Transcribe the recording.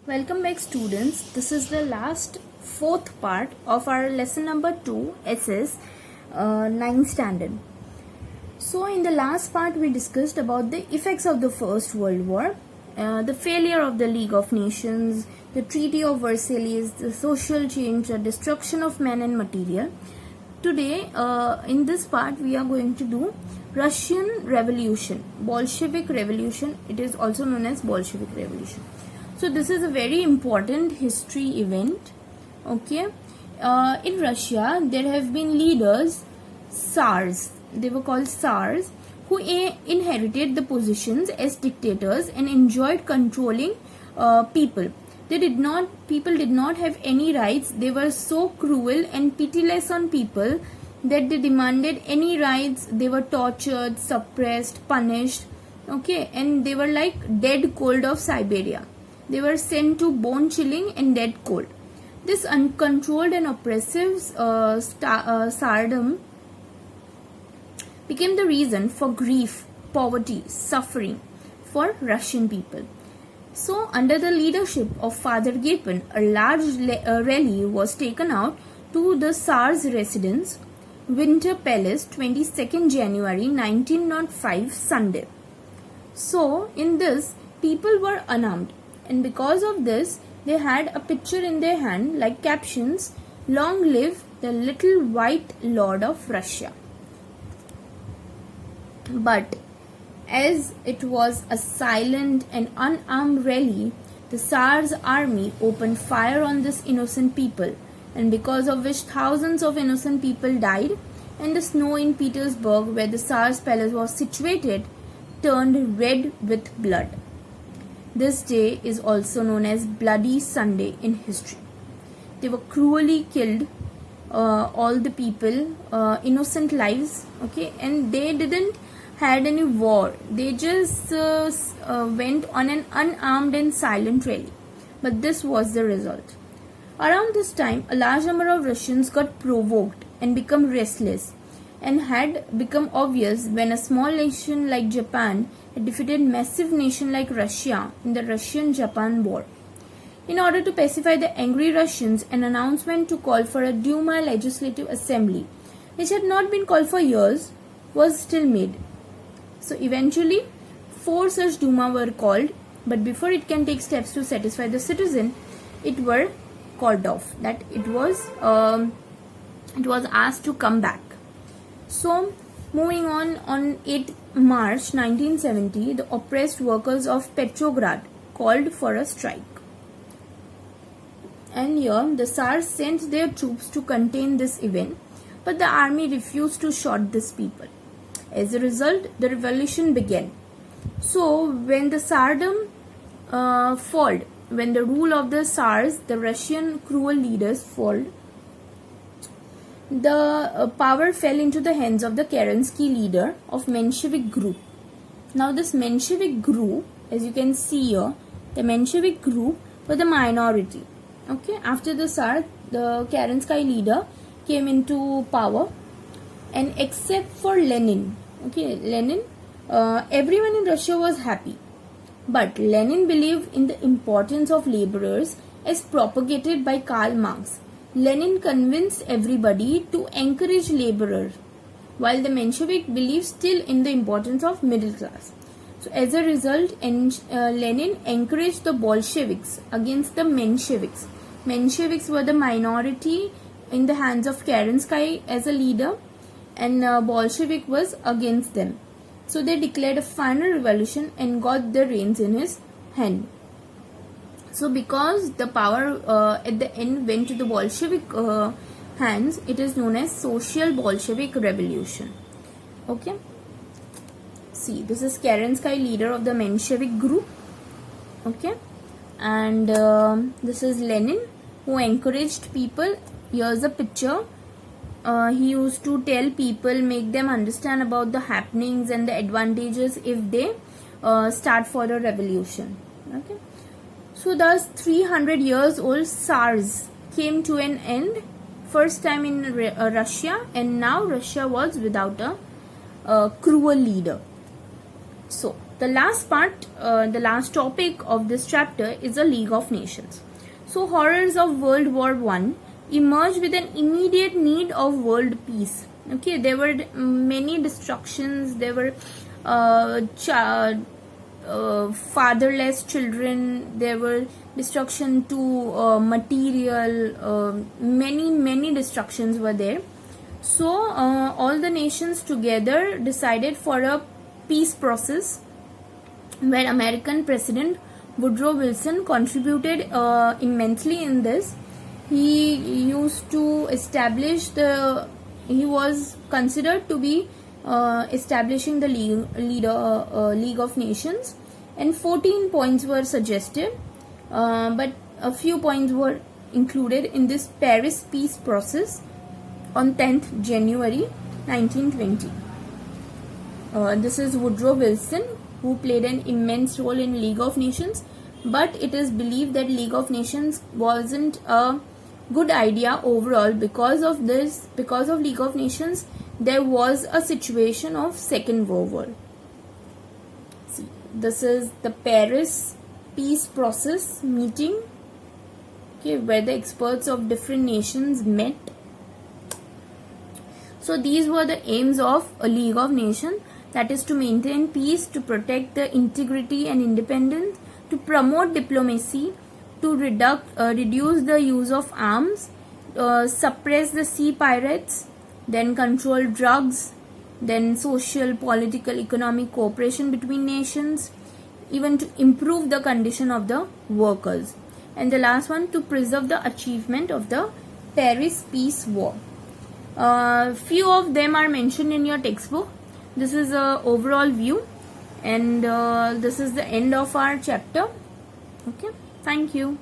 Welcome back, students. This is the last fourth part of our lesson number 2 SS 9th standard. So in the last part we discussed about the effects of the First World War, the failure of the League of Nations, the Treaty of Versailles, the social change, the destruction of man and material. Today in this part we are going to do Russian Revolution, Bolshevik Revolution. It is also known as Bolshevik Revolution. So this is a very important history event. Okay, in Russia there have been leaders, Tsars. They were called Tsars, who inherited the positions as dictators and enjoyed controlling people. People did not have any rights. They were so cruel and pitiless on people that they demanded any rights. They were tortured, suppressed, punished. Okay, and they were like dead cold of Siberia. They were sent to bone chilling and dead cold. This uncontrolled and oppressive tsardom became the reason for grief, poverty, suffering for Russian people. So, under the leadership of Father Gapin, a large rally was taken out to the Tsar's residence, Winter Palace, 22nd January 1905, Sunday. So, in this, people were unarmed. And because of this, they had a picture in their hand like captions, "Long live the little white lord of Russia." But as it was a silent and unarmed rally, the Tsar's army opened fire on this innocent people, and because of which thousands of innocent people died, and the snow in Petersburg, where the Tsar's palace was situated, turned red with blood. This day is also known as Bloody Sunday in history. They were cruelly killed, all the people, innocent lives, okay, and they didn't had any war. They just went on an unarmed and silent rally. But this was the result. Around this time, a large number of Russians got provoked and become restless, and had become obvious when a small nation like Japan had defeated massive nation like Russia in the Russian-Japan War. In order to pacify the angry Russians, an announcement to call for a Duma legislative assembly, which had not been called for years, was still made. So eventually, 4 such Duma were called, but before it can take steps to satisfy the citizen, it were called off. That it was asked to come back. So, moving on 8 March 1970, the oppressed workers of Petrograd called for a strike. And here, the Tsars sent their troops to contain this event, but the army refused to shoot these people. As a result, the revolution began. So, when the Tsardom fell, when the rule of the Tsars, the Russian cruel leaders, fell, the power fell into the hands of the Kerensky leader of Menshevik group. Now this Menshevik group, as you can see here, the Menshevik group were the minority. Okay, after the Tsar, the Kerensky leader came into power, and except for Lenin, everyone in Russia was happy. But Lenin believed in the importance of laborers as propagated by Karl Marx. Lenin convinced everybody to encourage laborers, while the Menshevik believed still in the importance of middle class. So as a result, Lenin encouraged the Bolsheviks against the Mensheviks. Mensheviks were the minority in the hands of Kerensky as a leader, and Bolshevik was against them. So they declared a final revolution and got the reins in his hand. So because the power at the end went to the Bolshevik hands, it is known as Social Bolshevik Revolution. Okay. See, this is Kerensky, leader of the Menshevik group. Okay. And this is Lenin, who encouraged people. Here's a picture. He used to tell people, make them understand about the happenings and the advantages if they start for a revolution. Okay. So thus 300 years old Tsars came to an end, first time in Russia, and now Russia was without a cruel leader. So The last part, the last topic of this chapter is the League of Nations. So horrors of World War I emerged with an immediate need of world peace. Okay, there were many destructions. There were fatherless children. There were destruction to material. Many destructions were there. So all the nations together decided for a peace process, where American President Woodrow Wilson contributed immensely in this. He used to establish he was considered to be establishing the League of Nations, and 14 points were suggested, but a few points were included in this Paris peace process on 10th January 1920. This is Woodrow Wilson, who played an immense role in League of Nations, but it is believed that League of Nations wasn't a good idea overall. Because of League of Nations, there was a situation of Second World War. See, this is the Paris peace process meeting, okay, where the experts of different nations met. So these were the aims of a League of Nations, that is to maintain peace, to protect the integrity and independence, to promote diplomacy, to reduce the use of arms, suppress the sea pirates, then control drugs, then social, political, economic cooperation between nations, even to improve the condition of the workers. And the last one, to preserve the achievement of the Paris Peace War. Few of them are mentioned in your textbook. This is a overall view, and this is the end of our chapter. Okay, thank you.